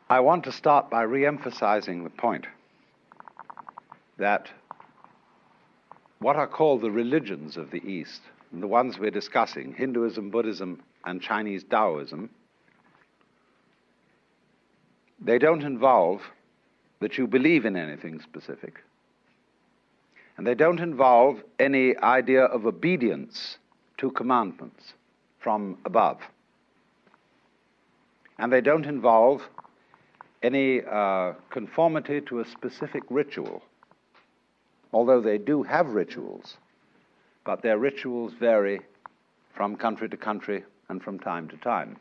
I want to start by re-emphasizing the point that what are called the religions of the East, the ones we're discussing, Hinduism, Buddhism, and Chinese Taoism, they don't involve that you believe in anything specific. And they don't involve any idea of obedience to commandments from above. And they don't involve any conformity to a specific ritual, although they do have rituals, but their rituals vary from country to country and from time to time.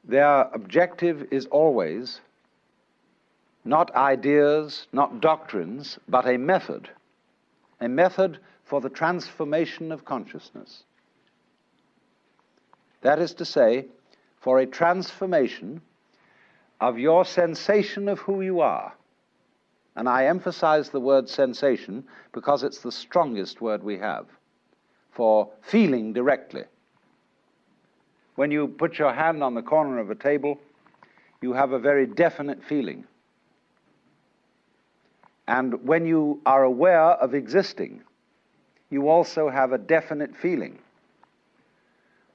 Their objective is always not ideas, not doctrines, but a method for the transformation of consciousness. That is to say, for a transformation of your sensation of who you are. And I emphasize the word sensation because it's the strongest word we have for feeling directly. When you put your hand on the corner of a table, you have a very definite feeling. And when you are aware of existing, you also have a definite feeling.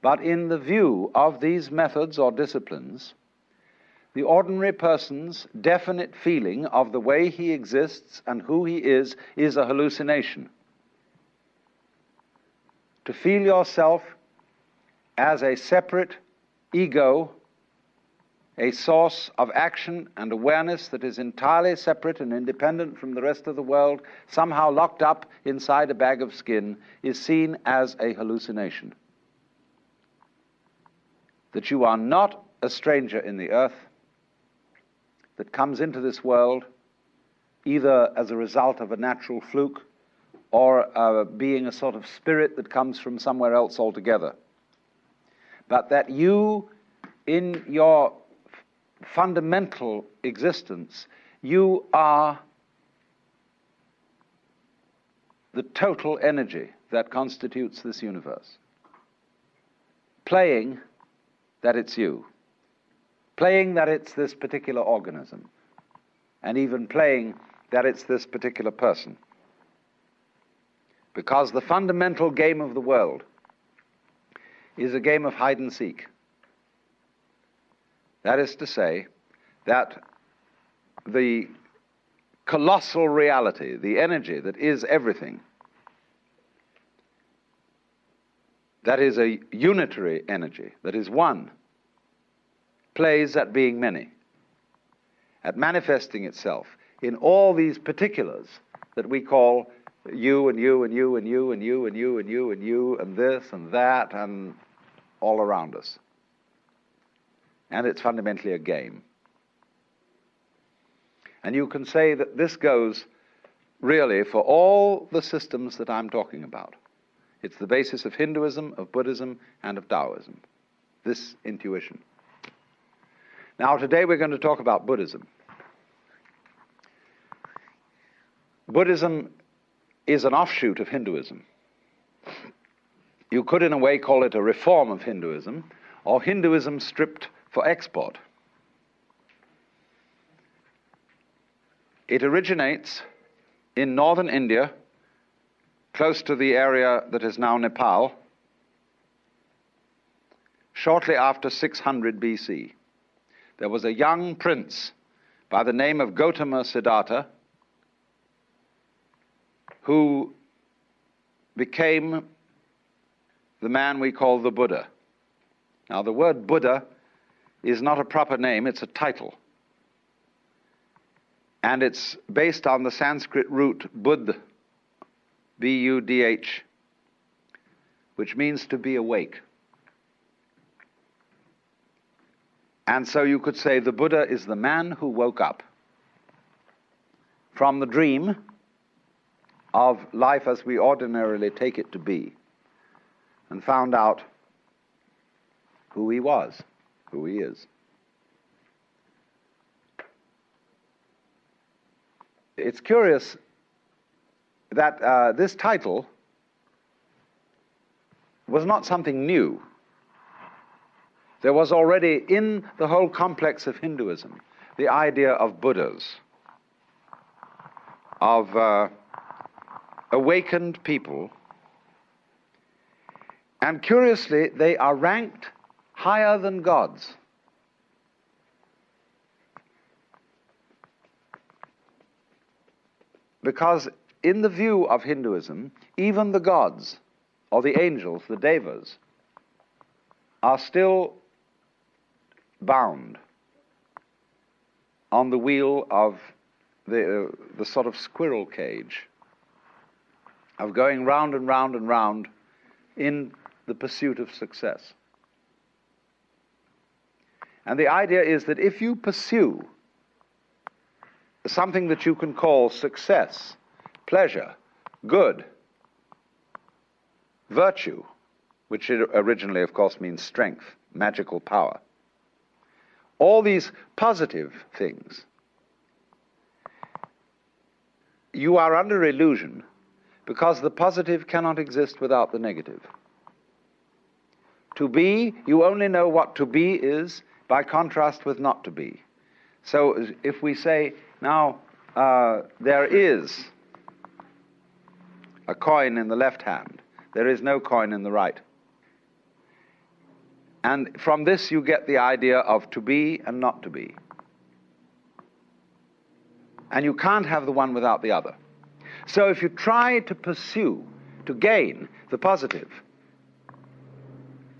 But in the view of these methods or disciplines, the ordinary person's definite feeling of the way he exists and who he is a hallucination. To feel yourself as a separate ego, a source of action and awareness that is entirely separate and independent from the rest of the world, somehow locked up inside a bag of skin, is seen as a hallucination. That you are not a stranger in the earth, that comes into this world either as a result of a natural fluke or being a sort of spirit that comes from somewhere else altogether. But that you, in your fundamental existence, you are the total energy that constitutes this universe, playing that it's you, playing that it's this particular organism, and even playing that it's this particular person. Because the fundamental game of the world is a game of hide and seek. That is to say, that the colossal reality, the energy that is everything, that is a unitary energy, that is one, plays at being many, at manifesting itself in all these particulars that we call you and you and you and you and you and you and you and you and this and that and all around us. And it's fundamentally a game. And you can say that this goes really for all the systems that I'm talking about. It's the basis of Hinduism, of Buddhism, and of Taoism, this intuition. Now, today we're going to talk about Buddhism. Buddhism is an offshoot of Hinduism. You could, in a way, call it a reform of Hinduism, or Hinduism stripped for export. It originates in northern India, close to the area that is now Nepal, shortly after 600 BC. There was a young prince by the name of Gautama Siddhartha who became the man we call the Buddha. Now, the word Buddha is not a proper name, it's a title. And it's based on the Sanskrit root Buddh, B-U-D-H, which means to be awake. And so you could say the Buddha is the man who woke up from the dream of life as we ordinarily take it to be and found out who he was, who he is. It's curious that this title was not something new. There was already in the whole complex of Hinduism the idea of Buddhas, of awakened people, and curiously they are ranked higher than gods. Because in the view of Hinduism, even the gods, or the angels, the devas, are still bound on the wheel of the sort of squirrel cage of going round and round and round in the pursuit of success. And the idea is that if you pursue something that you can call success, pleasure, good, virtue, which originally, of course, means strength, magical power, all these positive things, you are under illusion because the positive cannot exist without the negative. To be, you only know what to be is by contrast with not to be. So if we say, now, there is a coin in the left hand, there is no coin in the right. And from this you get the idea of to be and not to be. And you can't have the one without the other. So if you try to pursue, to gain the positive,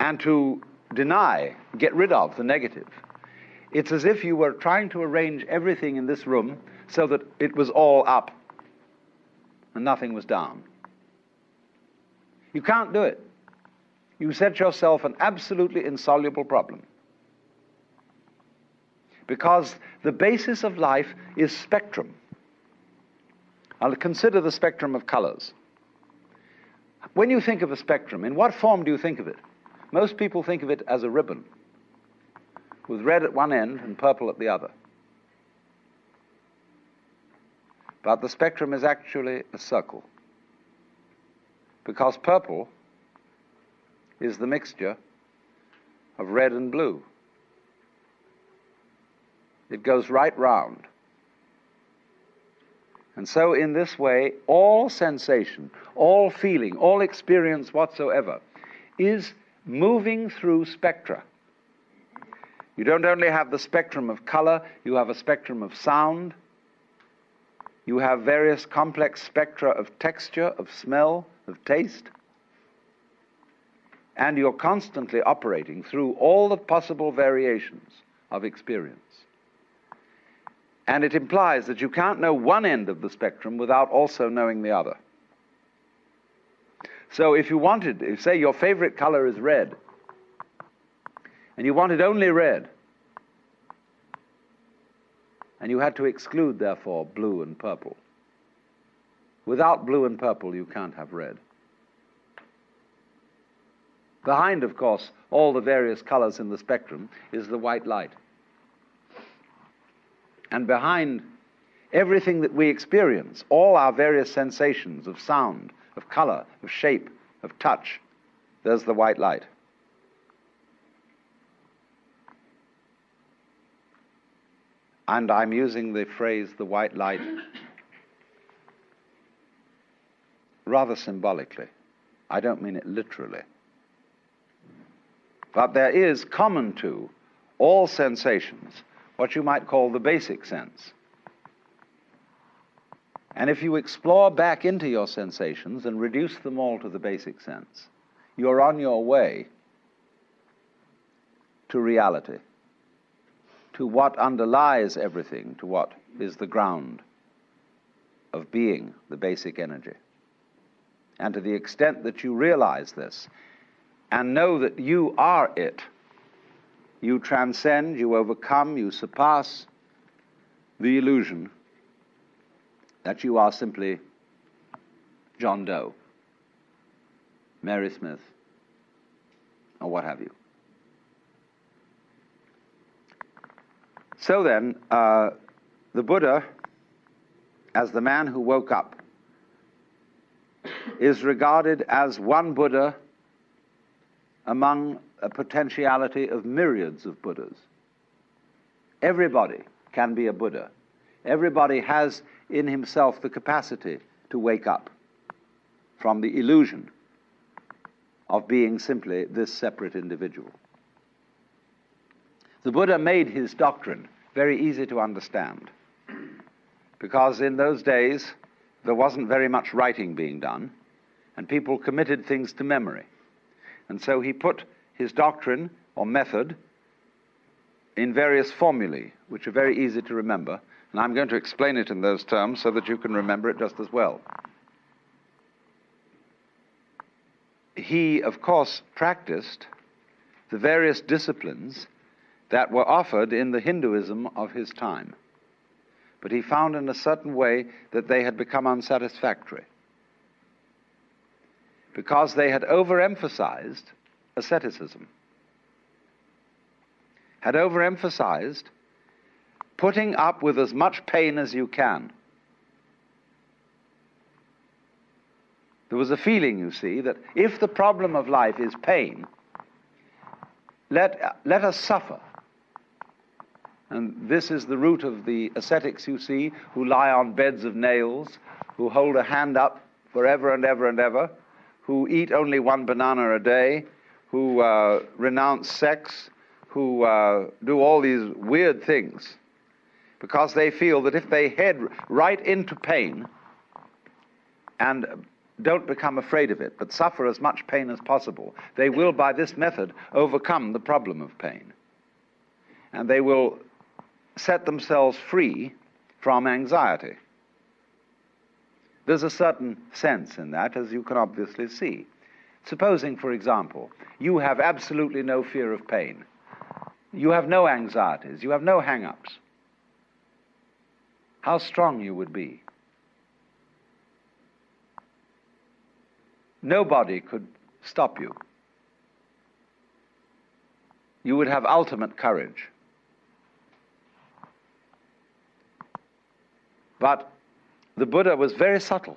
and to deny, get rid of the negative, it's as if you were trying to arrange everything in this room so that it was all up and nothing was down. You can't do it. You set yourself an absolutely insoluble problem. Because the basis of life is spectrum. I'll consider the spectrum of colors. When you think of a spectrum, in what form do you think of it? Most people think of it as a ribbon, with red at one end and purple at the other. But the spectrum is actually a circle, because purple is the mixture of red and blue. It goes right round. And so in this way, all sensation, all feeling, all experience whatsoever is moving through spectra. You don't only have the spectrum of color, you have a spectrum of sound, you have various complex spectra of texture, of smell, of taste, and you're constantly operating through all the possible variations of experience. And it implies that you can't know one end of the spectrum without also knowing the other. So if you wanted, if say your favorite color is red, and you wanted only red, and you had to exclude, therefore, blue and purple. Without blue and purple, you can't have red. Behind, of course, all the various colors in the spectrum is the white light. And behind everything that we experience, all our various sensations of sound, of color, of shape, of touch, there's the white light. And I'm using the phrase, the white light, rather symbolically. I don't mean it literally. But there is common to all sensations what you might call the basic sense. And if you explore back into your sensations and reduce them all to the basic sense, you're on your way to reality, to what underlies everything, to what is the ground of being, the basic energy. And to the extent that you realize this and know that you are it, you transcend, you overcome, you surpass the illusion that you are simply John Doe, Mary Smith, or what have you. So then, the Buddha, as the man who woke up, is regarded as one Buddha among a potentiality of myriads of Buddhas. Everybody can be a Buddha. Everybody has in himself the capacity to wake up from the illusion of being simply this separate individual. The Buddha made his doctrine very easy to understand, because in those days there wasn't very much writing being done, and people committed things to memory. And so he put his doctrine or method in various formulae, which are very easy to remember, and I'm going to explain it in those terms so that you can remember it just as well. He, of course, practiced the various disciplines that were offered in the Hinduism of his time, but he found in a certain way that they had become unsatisfactory, because they had overemphasized asceticism, had overemphasized putting up with as much pain as you can. There was a feeling, you see, that if the problem of life is pain, let us suffer. And this is the root of the ascetics, you see, who lie on beds of nails, who hold a hand up forever and ever and ever, who eat only one banana a day, who renounce sex, who do all these weird things, because they feel that if they head right into pain and don't become afraid of it, but suffer as much pain as possible, they will, by this method, overcome the problem of pain. And they will set themselves free from anxiety. There's a certain sense in that, as you can obviously see. Supposing, for example, you have absolutely no fear of pain. You have no anxieties. You have no hang-ups. How strong you would be. Nobody could stop you. You would have ultimate courage. But the Buddha was very subtle.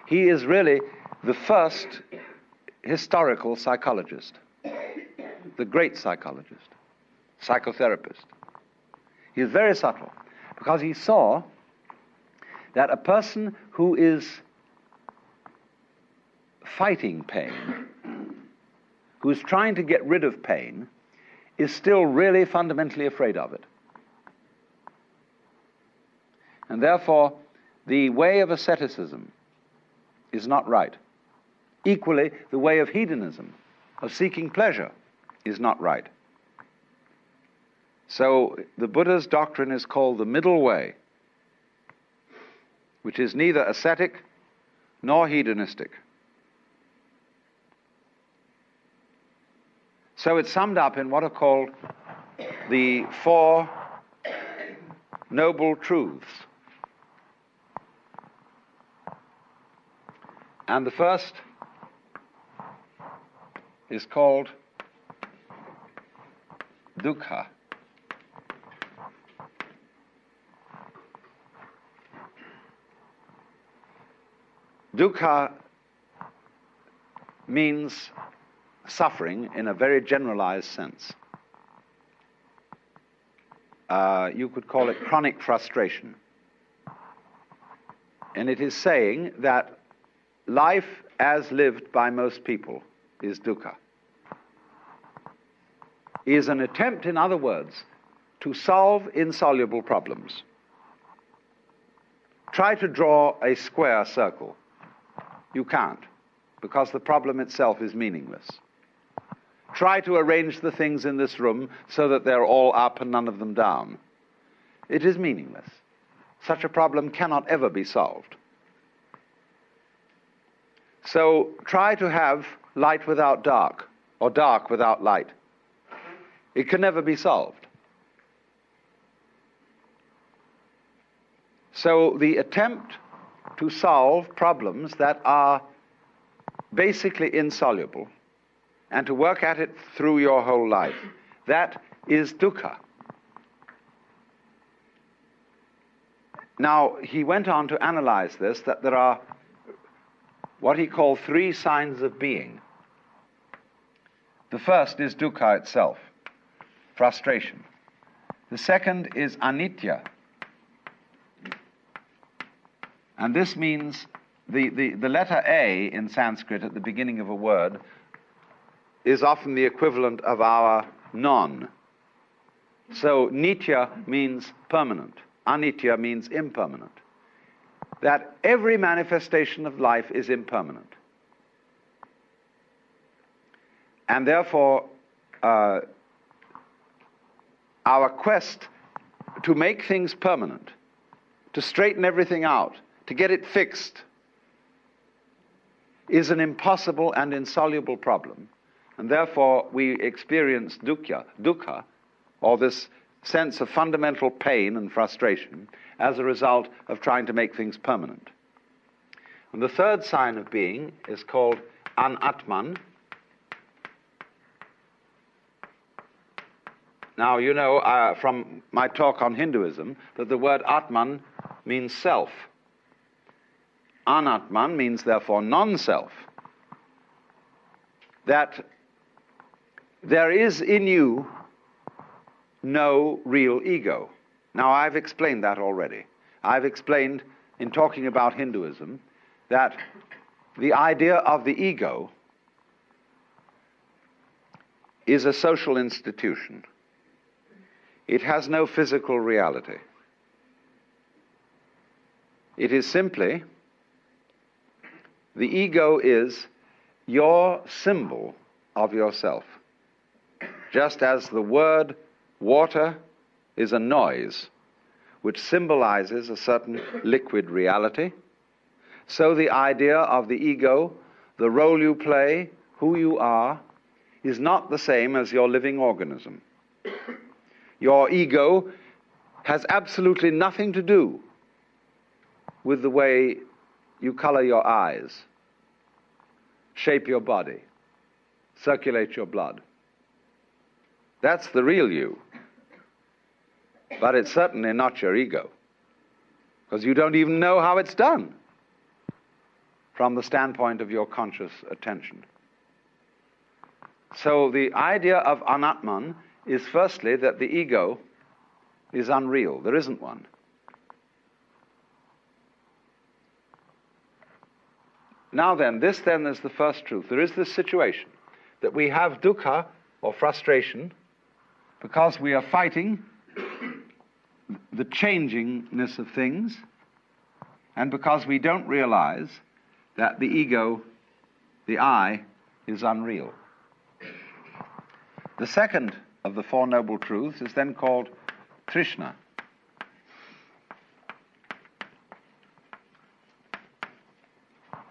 He is really the first historical psychologist, the great psychologist, psychotherapist. He is very subtle, because he saw that a person who is fighting pain, who is trying to get rid of pain, is still really fundamentally afraid of it. And therefore, the way of asceticism is not right. Equally, the way of hedonism, of seeking pleasure, is not right. So the Buddha's doctrine is called the middle way, which is neither ascetic nor hedonistic. So it's summed up in what are called the Four Noble Truths. And the first is called dukkha. Dukkha means suffering in a very generalized sense. You could call it chronic frustration. And it is saying that life as lived by most people is dukkha. Is an attempt, in other words, to solve insoluble problems. Try to draw a square circle. You can't, because the problem itself is meaningless. Try to arrange the things in this room so that they're all up and none of them down. It is meaningless. Such a problem cannot ever be solved. So try to have light without dark, or dark without light. It can never be solved. So the attempt to solve problems that are basically insoluble, and to work at it through your whole life, that is dukkha. Now, he went on to analyze this, that there are what he called three signs of being. The first is dukkha itself, frustration. The second is anitya. And this means the letter A in Sanskrit at the beginning of a word is often the equivalent of our non. So nitya means permanent. Anitya means impermanent. That every manifestation of life is impermanent. And therefore, our quest to make things permanent, to straighten everything out, to get it fixed, is an impossible and insoluble problem. And therefore, we experience dukkha, or this sense of fundamental pain and frustration, as a result of trying to make things permanent. And the third sign of being is called anatman. Now, you know from my talk on Hinduism that the word atman means self. Anatman means, therefore, non-self. That there is in you no real ego. Now, I've explained that already. I've explained, in talking about Hinduism, that the idea of the ego is a social institution. It has no physical reality. It is simply, the ego is your symbol of yourself. Just as the word water is a noise which symbolizes a certain liquid reality, so the idea of the ego, the role you play, who you are, is not the same as your living organism. Your ego has absolutely nothing to do with the way you color your eyes, shape your body, circulate your blood. That's the real you. But it's certainly not your ego, because you don't even know how it's done from the standpoint of your conscious attention. So the idea of anatman is firstly that the ego is unreal. There isn't one. Now then, this then is the first truth. There is this situation that we have dukkha, or frustration, because we are fighting the changingness of things, and because we don't realize that the ego, the I, is unreal. The second of the Four Noble Truths is then called Trishna.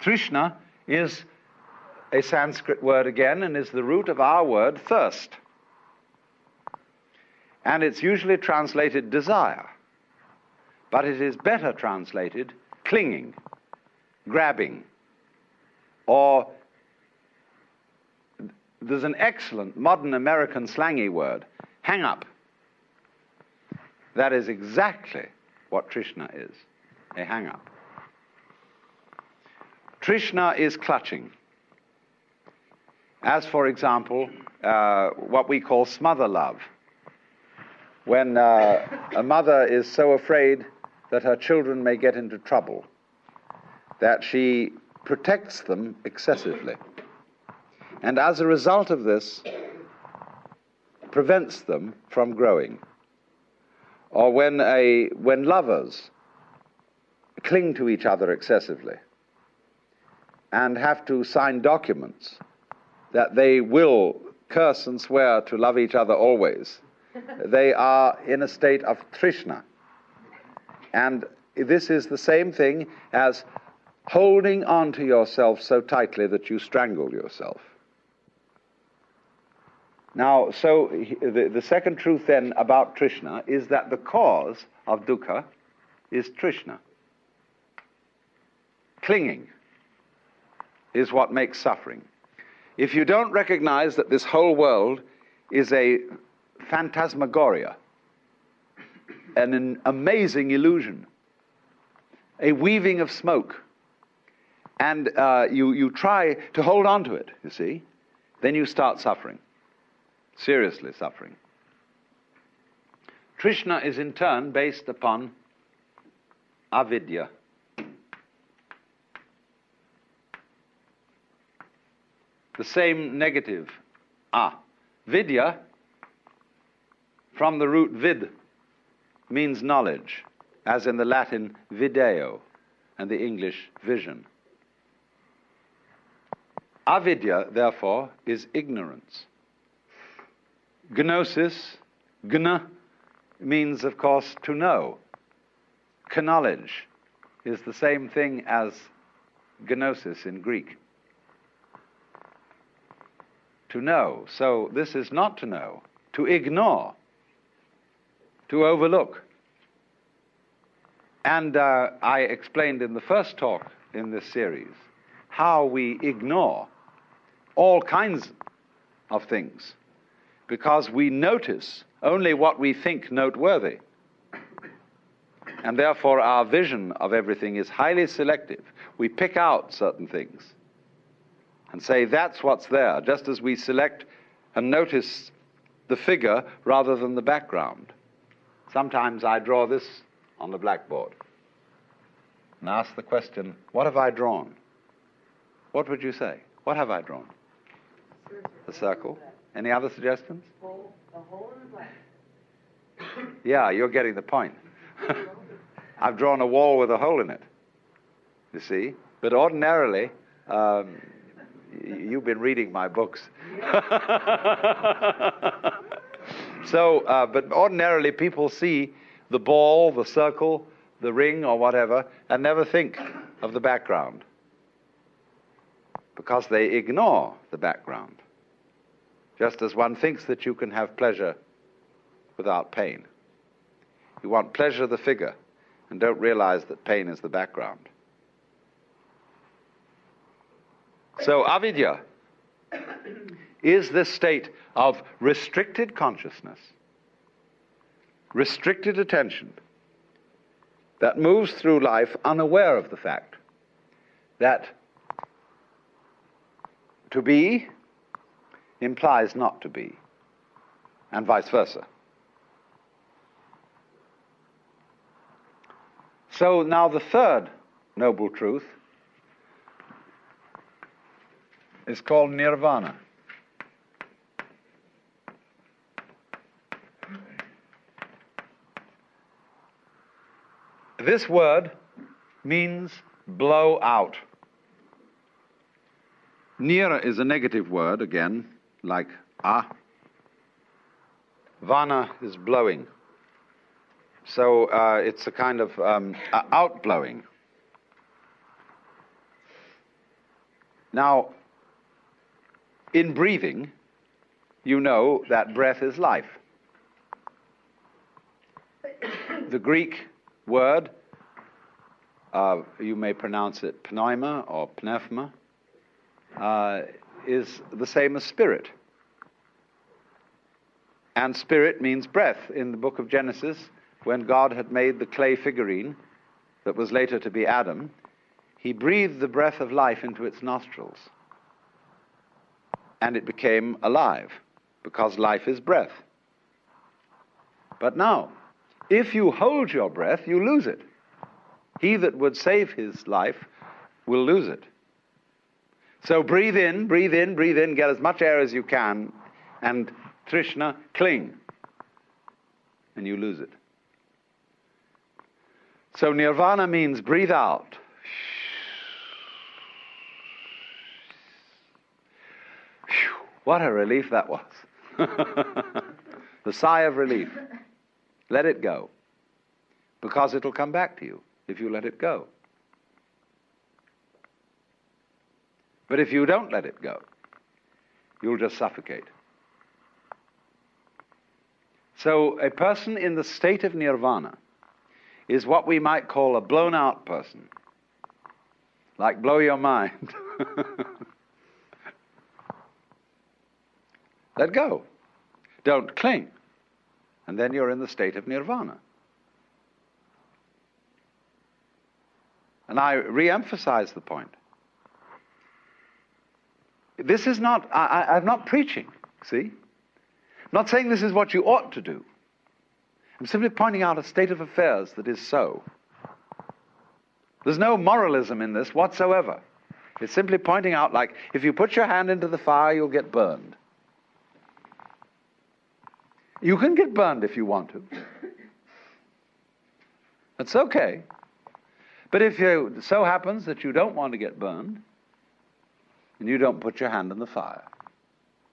Trishna is a Sanskrit word again, and is the root of our word thirst. And it's usually translated desire, but it is better translated clinging, grabbing, or there's an excellent modern American slangy word, hang up. That is exactly what Trishna is, a hang up. Trishna is clutching. As, for example, what we call smother love. When a mother is so afraid that her children may get into trouble, that she protects them excessively. And as a result of this, prevents them from growing. Or when lovers cling to each other excessively and have to sign documents that they will curse and swear to love each other always, they are in a state of trishna. And this is the same thing as holding on to yourself so tightly that you strangle yourself. Now, so the second truth then about Trishna is that the cause of dukkha is Trishna. Clinging is what makes suffering. If you don't recognize that this whole world is a phantasmagoria, an amazing illusion, a weaving of smoke, and you try to hold on to it, you see, then you start suffering. seriously suffering. Trishna is in turn based upon avidya. The same negative, vidya, from the root vid, means knowledge, as in the Latin video and the English vision. Avidya, therefore, is ignorance. Gnosis, gna, means, of course, to know. Knowledge is the same thing as gnosis in Greek. To know. So this is not to know, to ignore, to overlook. And I explained in the first talk in this series how we ignore all kinds of things because we notice only what we think noteworthy. And therefore our vision of everything is highly selective. We pick out certain things and say that's what's there, just as we select and notice the figure rather than the background. Sometimes I draw this on the blackboard and ask the question, what have I drawn? What would you say? What have I drawn? A circle. Any other suggestions? A hole in the black. Yeah, you're getting the point. I've drawn a wall with a hole in it, you see. But ordinarily, you've been reading my books. So, but ordinarily people see the ball, the circle, the ring or whatever, and never think of the background because they ignore the background. Just as one thinks that you can have pleasure without pain. You want pleasure, the figure, and don't realize that pain is the background. So avidya is this state of restricted consciousness, restricted attention, that moves through life unaware of the fact that to be implies not to be, and vice versa. So now the third noble truth is called nirvana. This word means blow out. Nira is a negative word, again, like Vana is blowing. So it's a kind of outblowing. Now, in breathing, you know that breath is life. The Greek word, you may pronounce it pneuma or pneuma, is the same as spirit. And spirit means breath. In the book of Genesis, when God had made the clay figurine that was later to be Adam, he breathed the breath of life into its nostrils. And it became alive, because life is breath. But now, if you hold your breath, you lose it. He that would save his life will lose it. So breathe in, breathe in, breathe in, get as much air as you can, and Trishna, cling, and you lose it. So nirvana means breathe out. What a relief that was. The sigh of relief. Let it go. Because it'll come back to you if you let it go. But if you don't let it go, you'll just suffocate. So a person in the state of nirvana is what we might call a blown out person. Like blow your mind. Let go. Don't cling. And then you're in the state of nirvana. And I re-emphasize the point. This is not, I'm not preaching, see? not saying this is what you ought to do. I'm simply pointing out a state of affairs that is so. There's no moralism in this whatsoever. It's simply pointing out, like, if you put your hand into the fire, you'll get burned. You can get burned if you want to. That's okay. But if it so happens that you don't want to get burned, then you don't put your hand in the fire.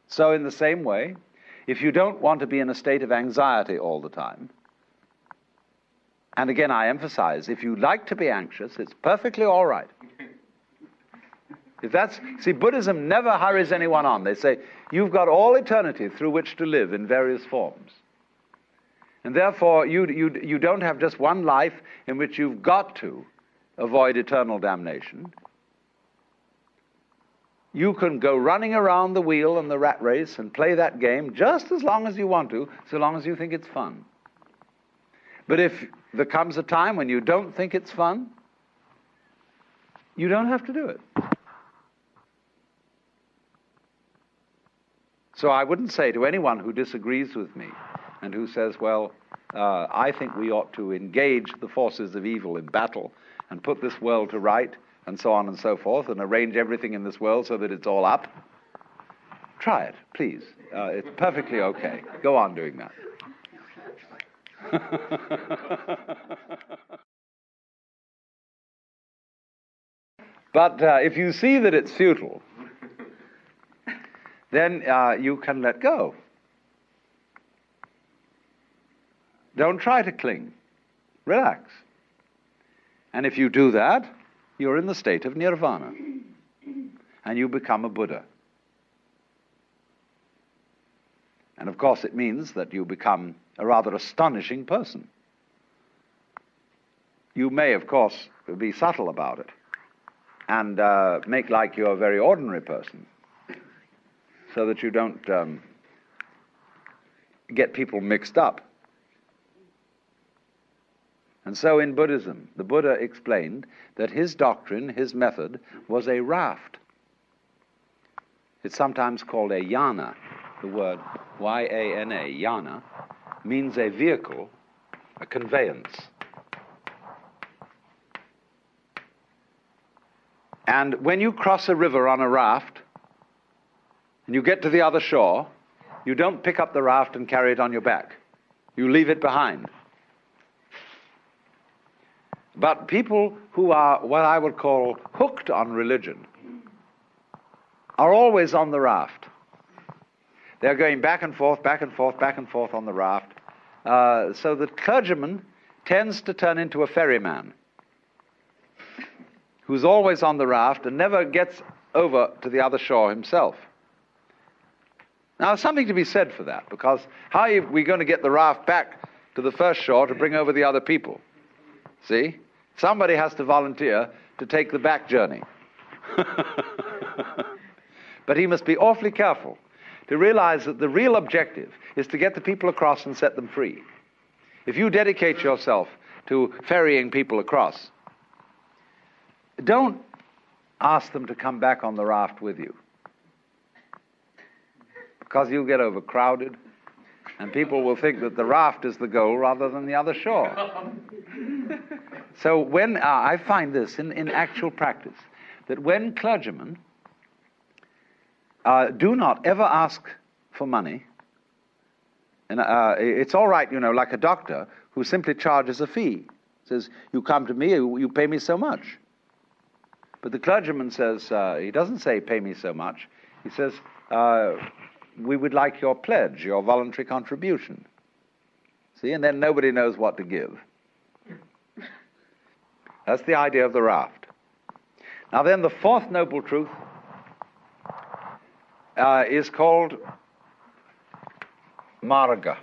So in the same way, if you don't want to be in a state of anxiety all the time, and again I emphasize, if you like to be anxious, it's perfectly all right. See, Buddhism never hurries anyone on. They say, you've got all eternity through which to live in various forms. And therefore, you don't have just one life in which you've got to avoid eternal damnation. You can go running around the wheel and the rat race and play that game just as long as you want to, so long as you think it's fun. But if there comes a time when you don't think it's fun, you don't have to do it. So I wouldn't say to anyone who disagrees with me and who says, well, I think we ought to engage the forces of evil in battle and put this world to right and so on and so forth and arrange everything in this world so that it's all up. Try it, please. It's perfectly okay. Go on doing that. But if you see that it's futile, then you can let go. Don't try to cling. Relax. And if you do that, you're in the state of nirvana. And you become a Buddha. And of course it means that you become a rather astonishing person. You may, of course, be subtle about it and make like you're a very ordinary person, so that you don't get people mixed up. And so in Buddhism, the Buddha explained that his doctrine, his method, was a raft. It's sometimes called a yana. The word Y-A-N-A, yana, means a vehicle, a conveyance. And when you cross a river on a raft, and you get to the other shore, you don't pick up the raft and carry it on your back. You leave it behind. But people who are what I would call hooked on religion are always on the raft. They're going back and forth, back and forth, back and forth on the raft. So the clergyman tends to turn into a ferryman who's always on the raft and never gets over to the other shore himself. Now, there's something to be said for that, because how are we going to get the raft back to the first shore to bring over the other people? See? Somebody has to volunteer to take the back journey. But he must be awfully careful to realize that the real objective is to get the people across and set them free. If you dedicate yourself to ferrying people across, don't ask them to come back on the raft with you, because you'll get overcrowded and people will think that the raft is the goal rather than the other shore. So when I find this in actual practice, that when clergymen do not ever ask for money, and it's all right, like a doctor who simply charges a fee, says, you come to me, you pay me so much. But the clergyman says, he doesn't say pay me so much, he says, we would like your pledge, your voluntary contribution. See, and then nobody knows what to give. That's the idea of the raft. Now then, the fourth noble truth is called marga.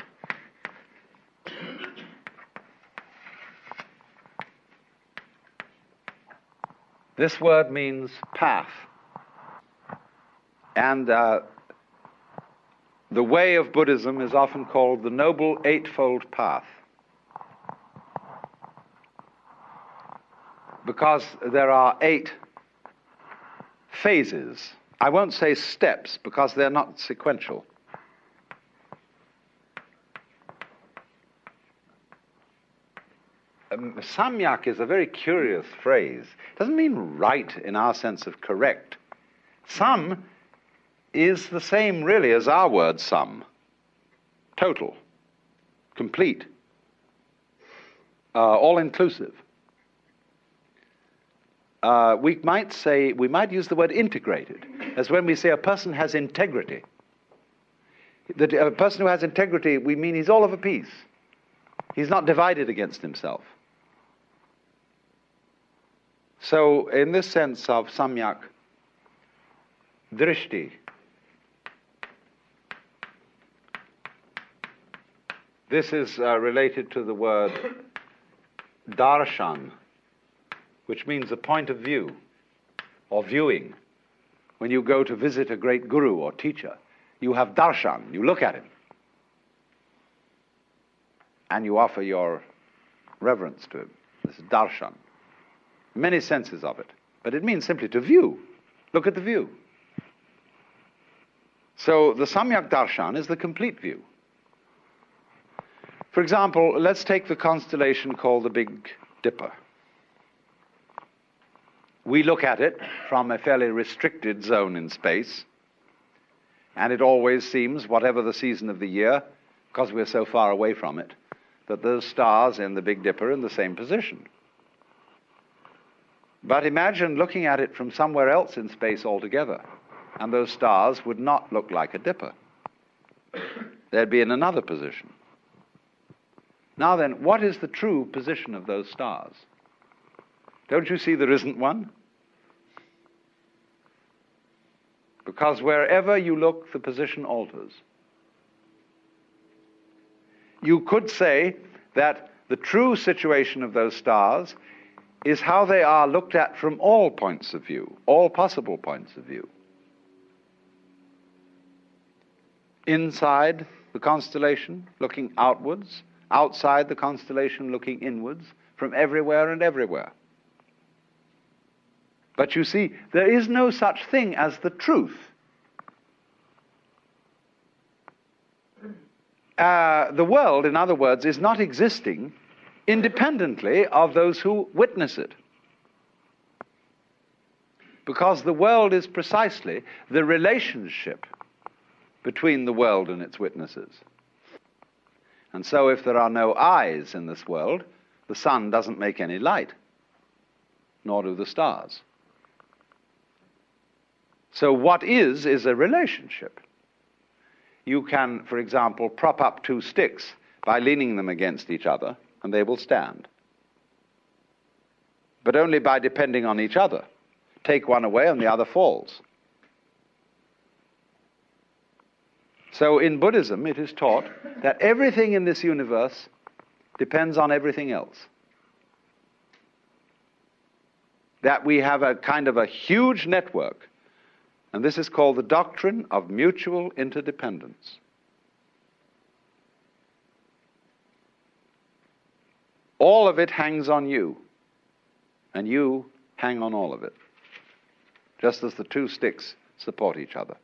This word means path. And the way of Buddhism is often called the Noble Eightfold Path, because there are 8 phases. I won't say steps, because they're not sequential. Samyak is a very curious phrase. It doesn't mean right in our sense of correct. Sam is the same really as our word sum. Total, complete, all-inclusive. We might use the word integrated, as when we say a person has integrity. That a person who has integrity, we mean he's all of a piece. He's not divided against himself. So, in this sense of samyak drishti, this is related to the word darshan, which means a point of view or viewing. When you go to visit a great guru or teacher, you have darshan, you look at him, and you offer your reverence to him. This is darshan. Many senses of it, but it means simply to view. Look at the view. So the samyak darshan is the complete view. For example, let's take the constellation called the Big Dipper. We look at it from a fairly restricted zone in space, and it always seems, whatever the season of the year, because we're so far away from it, that those stars in the Big Dipper are in the same position. But imagine looking at it from somewhere else in space altogether, and those stars would not look like a dipper. They'd be in another position. Now then, what is the true position of those stars? Don't you see there isn't one? Because wherever you look, the position alters. You could say that the true situation of those stars is how they are looked at from all points of view, all possible points of view. Inside the constellation, looking outwards, outside the constellation, looking inwards, from everywhere and everywhere. But you see, there is no such thing as the truth. The world, in other words, is not existing independently of those who witness it. Because the world is precisely the relationship between the world and its witnesses. And so if there are no eyes in this world, the sun doesn't make any light, nor do the stars. So what is a relationship. You can, for example, prop up two sticks by leaning them against each other, and they will stand. But only by depending on each other. Take one away and the other falls. So in Buddhism, it is taught that everything in this universe depends on everything else. That we have a kind of a huge network, and this is called the doctrine of mutual interdependence. All of it hangs on you, and you hang on all of it, just as the two sticks support each other.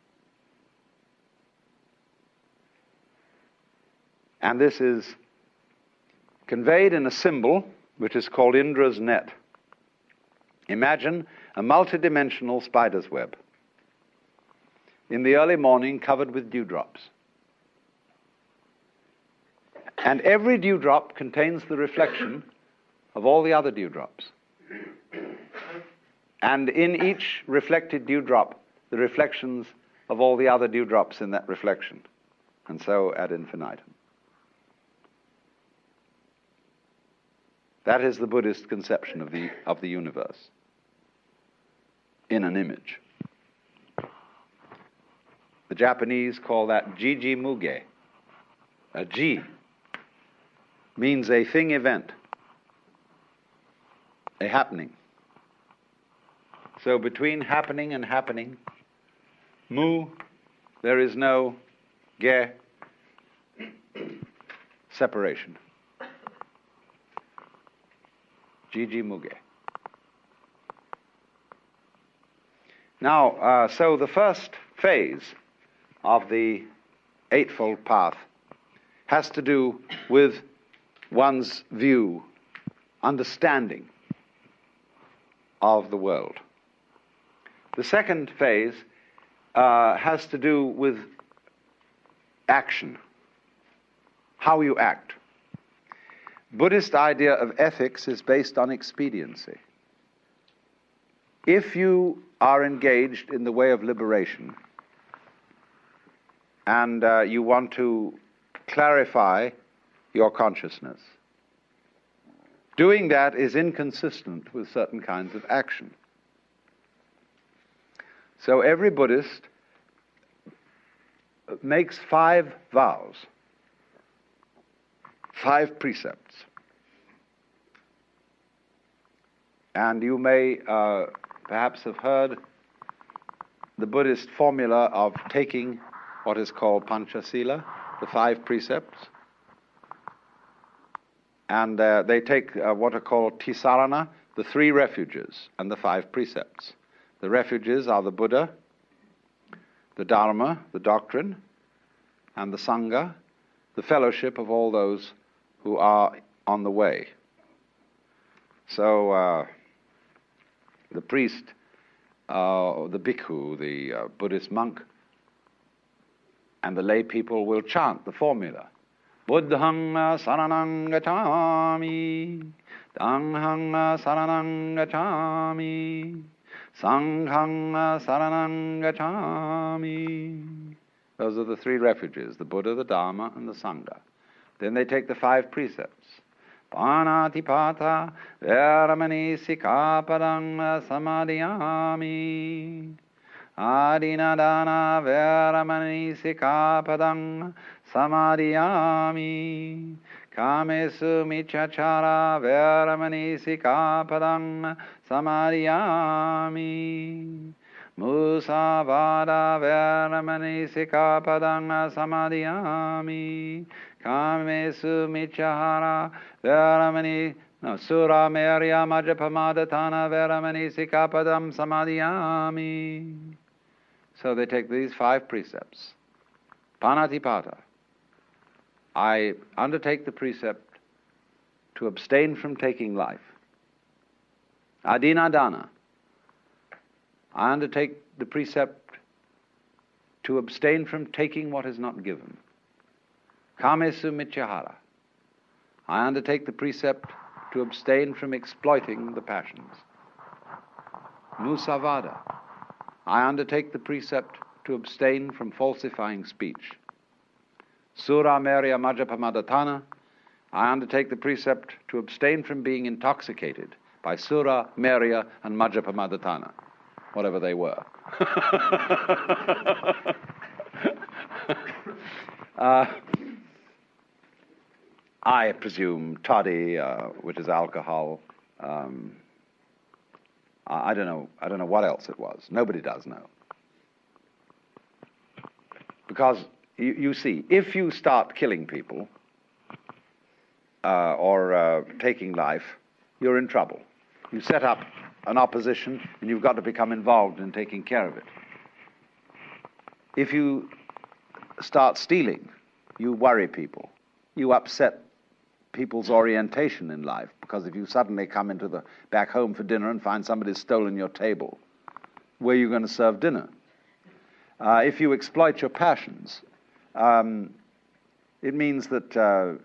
And this is conveyed in a symbol which is called Indra's net. Imagine a multidimensional spider's web in the early morning covered with dewdrops. And every dewdrop contains the reflection of all the other dewdrops. And in each reflected dewdrop, the reflections of all the other dewdrops in that reflection. And so ad infinitum. That is the Buddhist conception of the universe in an image. The Japanese call that jiji muge. A ji means a thing event, a happening. So between happening and happening, mu, there is no ge, separation. Jiji muge. Now, so the first phase of the Eightfold Path has to do with one's view understanding of the world. The second phase has to do with action, how you act. Buddhist idea of ethics is based on expediency. If you are engaged in the way of liberation and you want to clarify your consciousness, doing that is inconsistent with certain kinds of action. So every Buddhist makes 5 vows, 5 precepts. And you may perhaps have heard the Buddhist formula of taking what is called Panchasila, the 5 precepts. And they take what are called Tisarana, the 3 refuges, and the 5 precepts. The refuges are the Buddha, the Dharma, the doctrine, and the Sangha, the fellowship of all those who are on the way. So the priest, the bhikkhu, the Buddhist monk, and the lay people will chant the formula. Buddhang saranang gacchami, Dhanghang saranang gacchami, Sanghang saranang gacchami. Those are the 3 refuges, the Buddha, the Dharma, and the Sangha. Then they take the 5 precepts. Panatipata veramani sikapadang samadhiyami. Adinadana veramani sikapadang samadhiyami. Kamesu michachara veramani sikapadang samadhiyami. Musavada veramani sikapadang samadhiyami. Kamesu michahara veramani sura merya majapamadatana veramani sikapadam samadhiyami. So they take these 5 precepts. Panatipata. I undertake the precept to abstain from taking life. Adinadana. I undertake the precept to abstain from taking what is not given. Kamesu mityahara. I undertake the precept to abstain from exploiting the passions. Musavada. I undertake the precept to abstain from falsifying speech. Sura merya majapamadatana. I undertake the precept to abstain from being intoxicated by sura, merya, and majapamadatana, whatever they were. I presume toddy, which is alcohol. I don't know what else it was. Nobody does know. Because you see, if you start killing people or taking life, you're in trouble. You set up an opposition and you've got to become involved in taking care of it. If you start stealing, you worry people. You upset people's orientation in life, because if you suddenly come back home for dinner and find somebody's stolen your table, where are you going to serve dinner? If you exploit your passions, it means that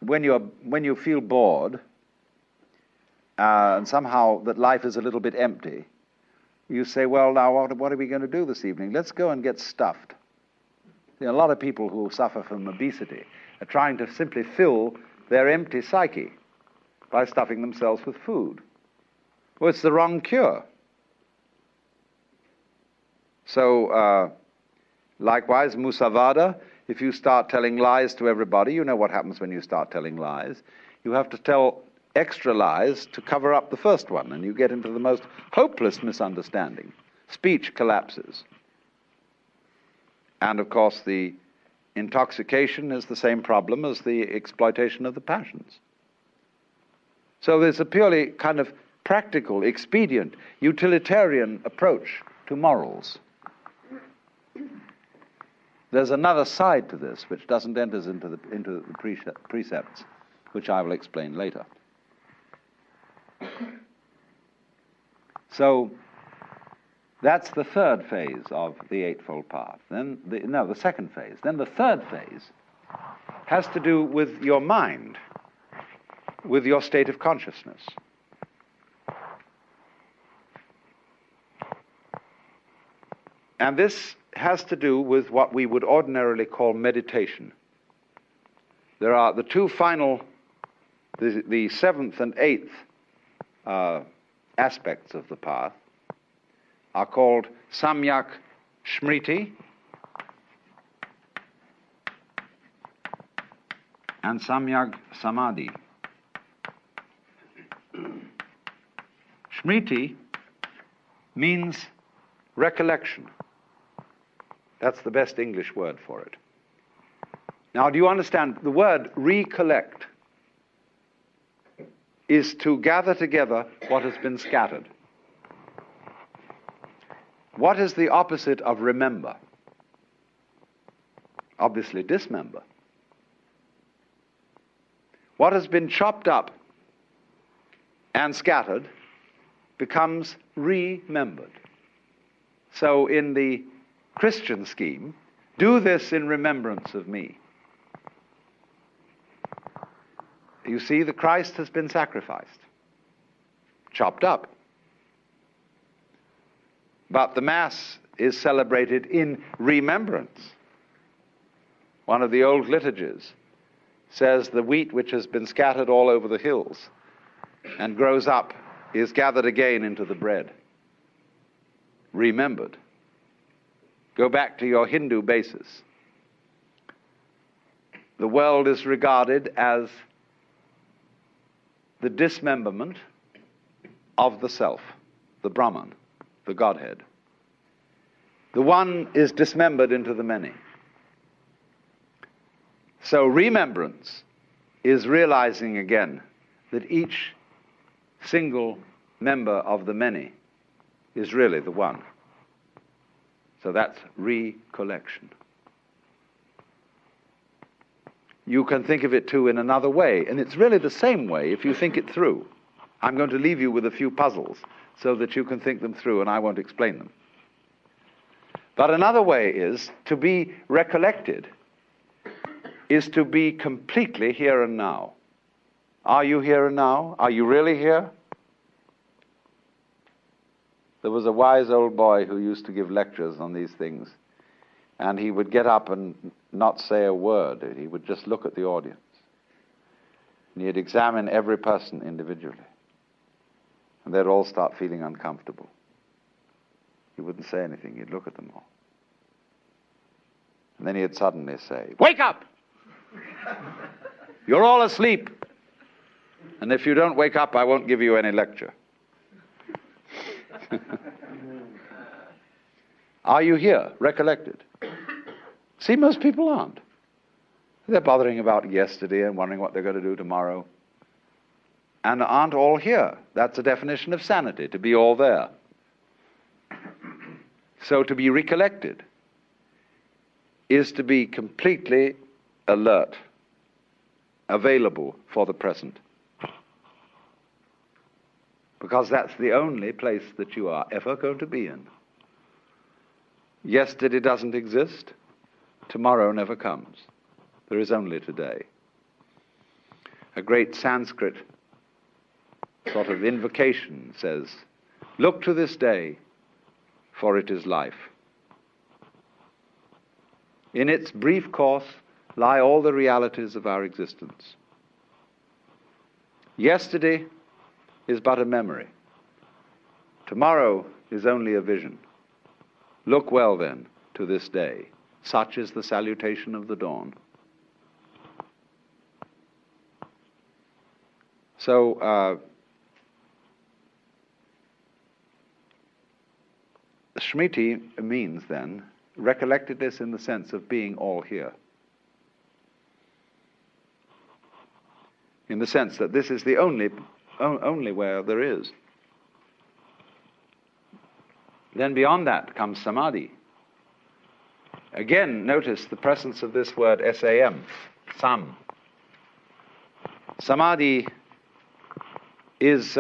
when you feel bored and somehow that life is a little bit empty, you say, well, now what are we going to do this evening? Let's go and get stuffed. A lot of people who suffer from obesity are trying to simply fill their empty psyche by stuffing themselves with food. Well, it's the wrong cure. So, likewise, musavada, if you start telling lies to everybody, you know what happens when you start telling lies. You have to tell extra lies to cover up the first one, and you get into the most hopeless misunderstanding. Speech collapses. And, of course, the intoxication is the same problem as the exploitation of the passions. So there's a purely kind of practical, expedient, utilitarian approach to morals. There's another side to this which doesn't enter into the precepts, which I will explain later. So that's the third phase of the Eightfold Path. The second phase. Then the third phase has to do with your mind, with your state of consciousness. And this has to do with what we would ordinarily call meditation. There are the two final, the seventh and eighth aspects of the path are called samyak smriti and samyak samadhi. Smriti means recollection. That's the best English word for it. Now, do you understand? The word recollect is to gather together what has been scattered. What is the opposite of remember? Obviously, dismember. What has been chopped up and scattered becomes remembered. So in the Christian scheme, do this in remembrance of me. You see, the Christ has been sacrificed, chopped up. But the Mass is celebrated in remembrance. One of the old liturgies says the wheat which has been scattered all over the hills and grows up is gathered again into the bread. Remembered. Go back to your Hindu basis. The world is regarded as the dismemberment of the self, the Brahman, the Godhead. The one is dismembered into the many. So remembrance is realizing again that each single member of the many is really the one. So that's recollection. You can think of it too in another way, and it's really the same way if you think it through. I'm going to leave you with a few puzzles so that you can think them through, and I won't explain them. But another way is to be recollected is to be completely here and now. Are you here and now? Are you really here? There was a wise old boy who used to give lectures on these things, and he would get up and not say a word. He would just look at the audience. And he'd examine every person individually. And they'd all start feeling uncomfortable. He wouldn't say anything. He'd look at them all. And then he'd suddenly say, "Wake up! You're all asleep. And if you don't wake up, I won't give you any lecture." Are you here, recollected? See, most people aren't. They're bothering about yesterday and wondering what they're going to do tomorrow. And aren't all here. That's the definition of sanity, to be all there. So to be recollected is to be completely alert, available for the present. Because that's the only place that you are ever going to be in. Yesterday doesn't exist. Tomorrow never comes. There is only today. A great Sanskrit sort of invocation says, "Look to this day, for it is life. In its brief course lie all the realities of our existence. Yesterday is but a memory. Tomorrow is only a vision. Look well, then, to this day. Such is the salutation of the dawn." So, Smriti means, then, recollectedness in the sense of being all here. In the sense that this is the only where there is. Then beyond that comes samadhi. Again, notice the presence of this word SAM, sam. Samadhi is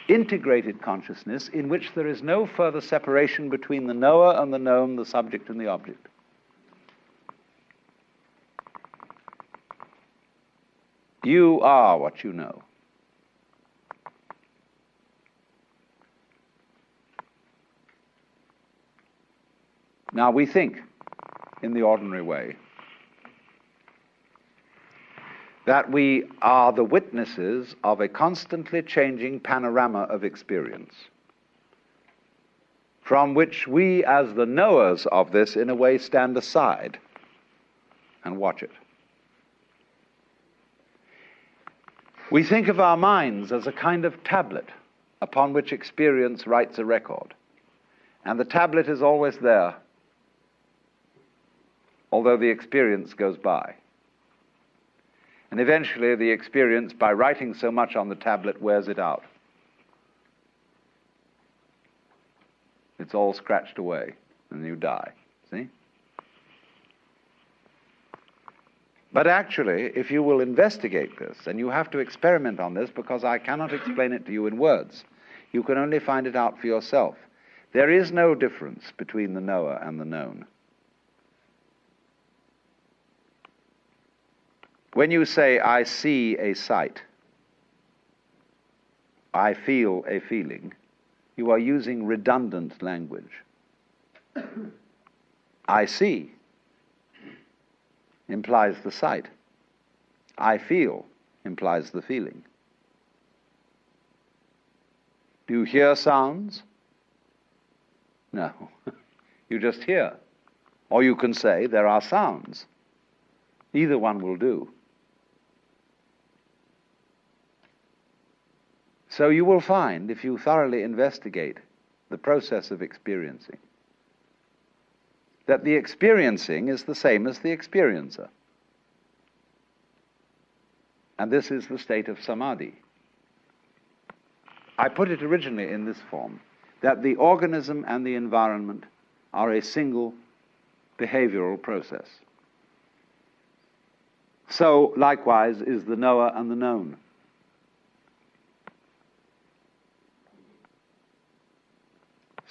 integrated consciousness in which there is no further separation between the knower and the known, the subject and the object. You are what you know. Now we think in the ordinary way that we are the witnesses of a constantly changing panorama of experience, from which we, as the knowers of this, in a way stand aside and watch it. We think of our minds as a kind of tablet upon which experience writes a record, and the tablet is always there, although the experience goes by. And eventually the experience, by writing so much on the tablet, wears it out. It's all scratched away, and you die. See? But actually, if you will investigate this, and you have to experiment on this because I cannot explain it to you in words, you can only find it out for yourself. There is no difference between the knower and the known. When you say, I see a sight, I feel a feeling, you are using redundant language. I see implies the sight. I feel implies the feeling. Do you hear sounds? No. You just hear. Or you can say, there are sounds. Either one will do. So you will find, if you thoroughly investigate the process of experiencing, that the experiencing is the same as the experiencer. And this is the state of samadhi. I put it originally in this form, that the organism and the environment are a single behavioral process. So, likewise, is the knower and the known.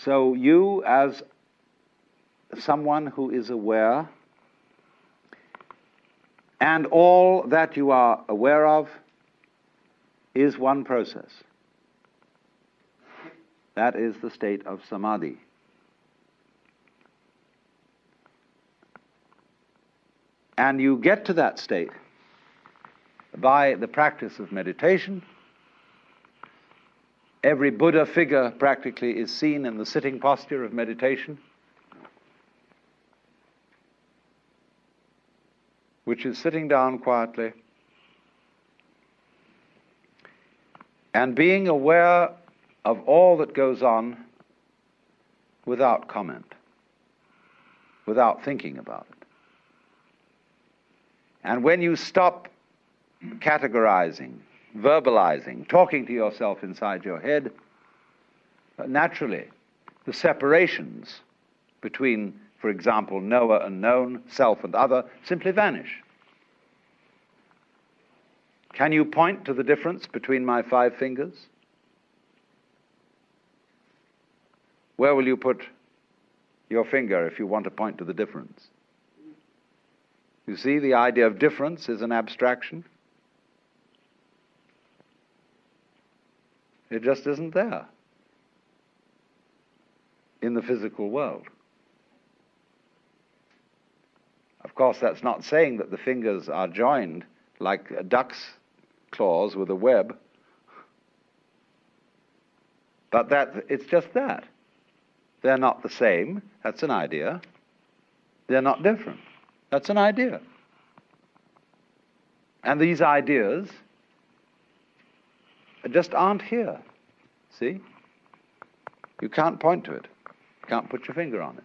So you, as someone who is aware, and all that you are aware of is one process. That is the state of samadhi. And you get to that state by the practice of meditation. Every Buddha figure practically is seen in the sitting posture of meditation, which is sitting down quietly and being aware of all that goes on without comment, without thinking about it. And when you stop categorizing, verbalizing, talking to yourself inside your head, naturally the separations between, for example, knower and known, self and other, simply vanish. Can you point to the difference between my 5 fingers? Where will you put your finger if you want to point to the difference? You see, the idea of difference is an abstraction. It just isn't there in the physical world. Of course, that's not saying that the fingers are joined like a duck's claws with a web, but that it's just that. They're not the same. That's an idea. They're not different. That's an idea. And these ideas just aren't here. See? You can't point to it. You can't put your finger on it.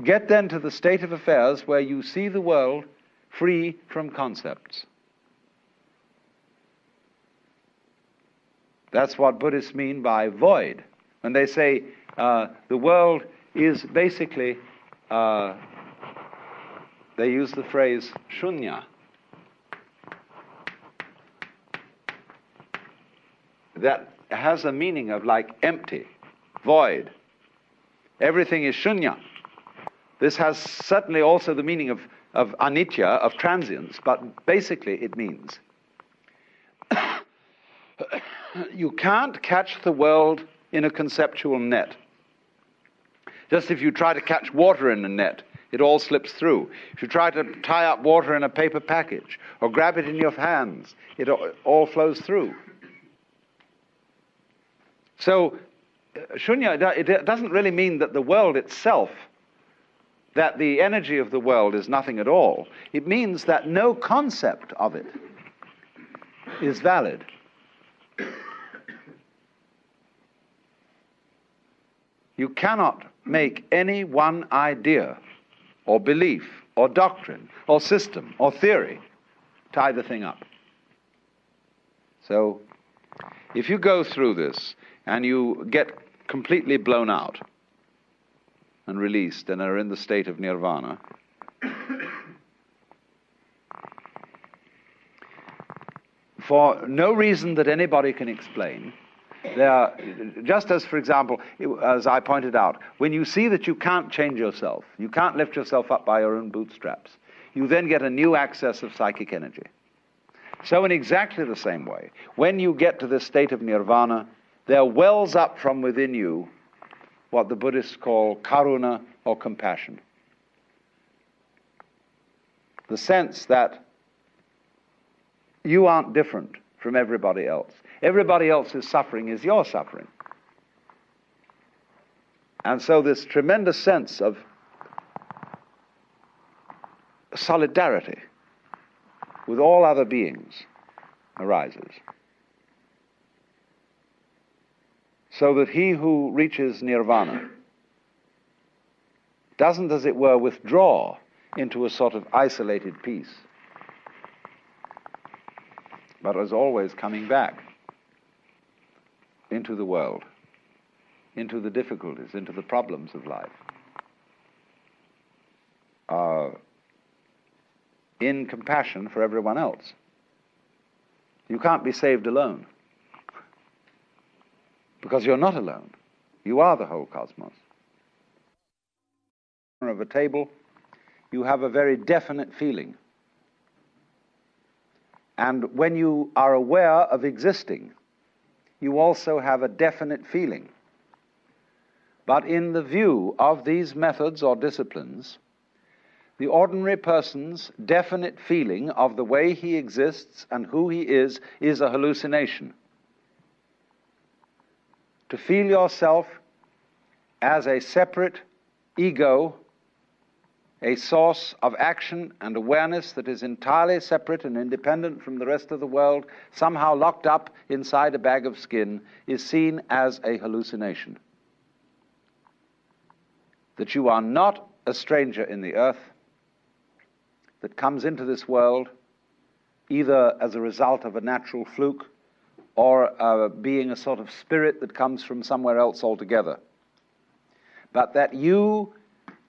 Get then to the state of affairs where you see the world free from concepts. That's what Buddhists mean by void. When they say the world is basically they use the phrase shunya. That has a meaning of like empty, void. Everything is shunya. This has certainly also the meaning of anitya, of transience, but basically it means you can't catch the world in a conceptual net. Just if you try to catch water in a net, it all slips through. If you try to tie up water in a paper package or grab it in your hands, it all flows through. So, shunya, it doesn't really mean that the world itself, that the energy of the world is nothing at all. It means that no concept of it is valid. You cannot make any one idea or belief or doctrine or system or theory tie the thing up. So, if you go through this and you get completely blown out and released and are in the state of nirvana, for no reason that anybody can explain, just as, for example, as I pointed out, when you see that you can't change yourself, you can't lift yourself up by your own bootstraps, you then get a new access of psychic energy. So in exactly the same way, when you get to this state of nirvana, there wells up from within you what the Buddhists call karuna, or compassion. The sense that you aren't different from everybody else. Everybody else's suffering is your suffering. And so this tremendous sense of solidarity with all other beings arises. So that he who reaches nirvana doesn't, as it were, withdraw into a sort of isolated peace, but is always coming back into the world, into the difficulties, into the problems of life, in compassion for everyone else. You can't be saved alone, because you're not alone. You are the whole cosmos. Of a table, you have a very definite feeling. And when you are aware of existing, you also have a definite feeling. But in the view of these methods or disciplines, the ordinary person's definite feeling of the way he exists and who he is a hallucination. To feel yourself as a separate ego, a source of action and awareness that is entirely separate and independent from the rest of the world, somehow locked up inside a bag of skin, is seen as a hallucination. That you are not a stranger in the earth, that comes into this world either as a result of a natural fluke or being a sort of spirit that comes from somewhere else altogether. But that you,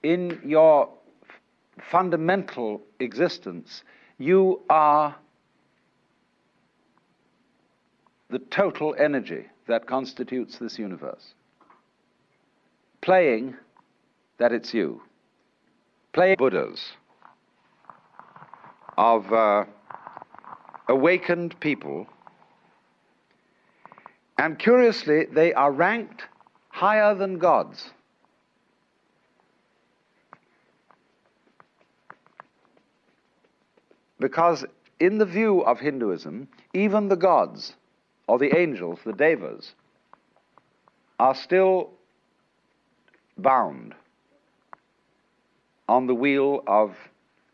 in your fundamental existence, you are the total energy that constitutes this universe. Playing that it's you. Playing Buddhas of awakened people, and curiously they are ranked higher than gods. Because in the view of Hinduism, even the gods, or the angels, the devas, are still bound on the wheel of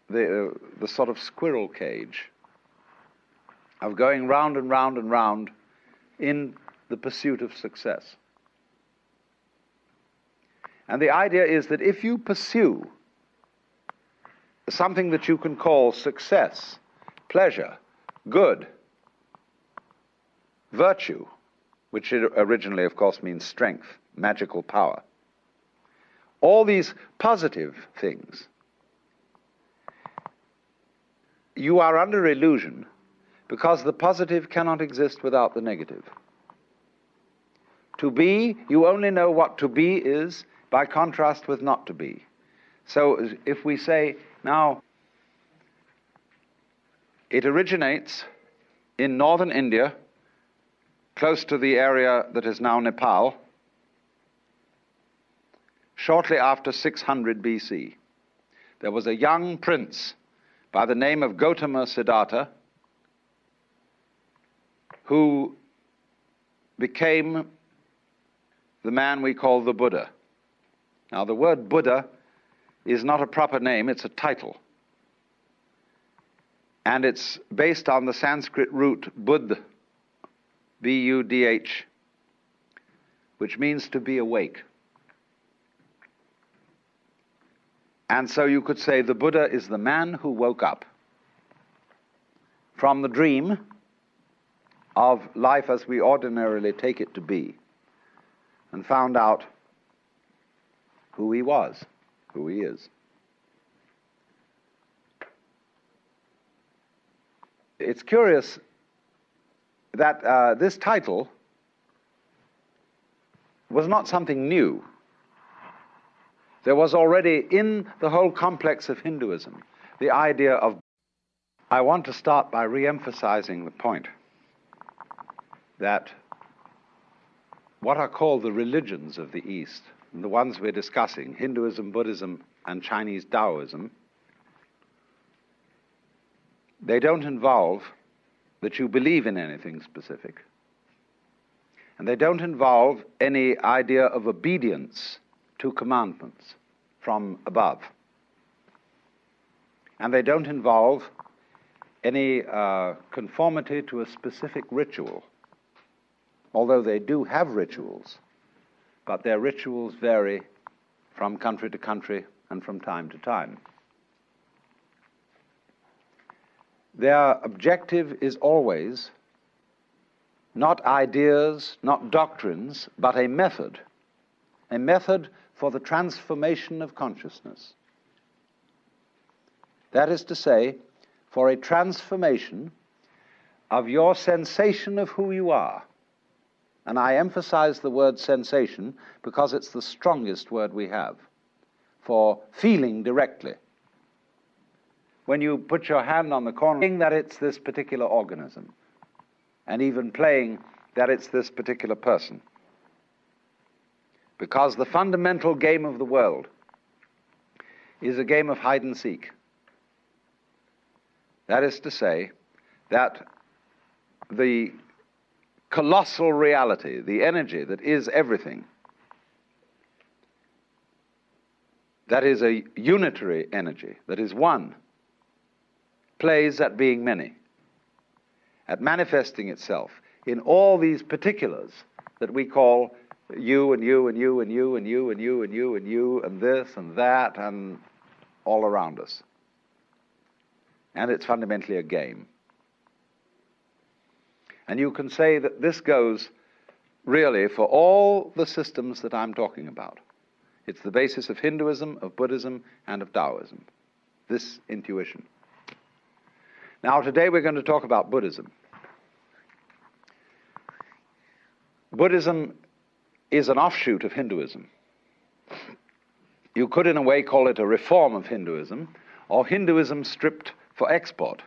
the sort of squirrel cage of going round and round and round in the pursuit of success. And the idea is that if you pursue something that you can call success, pleasure, good, virtue, which originally, of course, means strength, magical power, all these positive things, you are under illusion because the positive cannot exist without the negative. To be, you only know what to be is by contrast with not to be. So if we say, now, it originates in northern India, close to the area that is now Nepal, shortly after 600 BC. There was a young prince by the name of Gautama Siddhartha who became the man we call the Buddha. Now, the word Buddha is not a proper name, it's a title. And it's based on the Sanskrit root Buddh, B-U-D-H, which means to be awake. And so you could say the Buddha is the man who woke up from the dream of life as we ordinarily take it to be and found out who he was, who he is. It's curious that this title was not something new. There was already in the whole complex of Hinduism the idea of... I want to start by re-emphasizing the point that what are called the religions of the East, the ones we're discussing, Hinduism, Buddhism, and Chinese Taoism, they don't involve that you believe in anything specific. And they don't involve any idea of obedience to commandments from above. And they don't involve any conformity to a specific ritual, although they do have rituals, but their rituals vary from country to country and from time to time. Their objective is always not ideas, not doctrines, but a method for the transformation of consciousness. That is to say, for a transformation of your sensation of who you are. And I emphasize the word sensation because it's the strongest word we have for feeling directly. When you put your hand on the corner, saying that it's this particular organism, and even playing that it's this particular person. Because the fundamental game of the world is a game of hide and seek. That is to say, that the colossal reality, the energy that is everything, that is a unitary energy, that is one, plays at being many, at manifesting itself in all these particulars that we call you and you and you and you and you and you and you and you and this and that and all around us. And it's fundamentally a game. And you can say that this goes really for all the systems that I'm talking about. It's the basis of Hinduism, of Buddhism, and of Taoism, this intuition. Now, today we're going to talk about Buddhism. Buddhism is an offshoot of Hinduism. You could, in a way, call it a reform of Hinduism, or Hinduism stripped for export.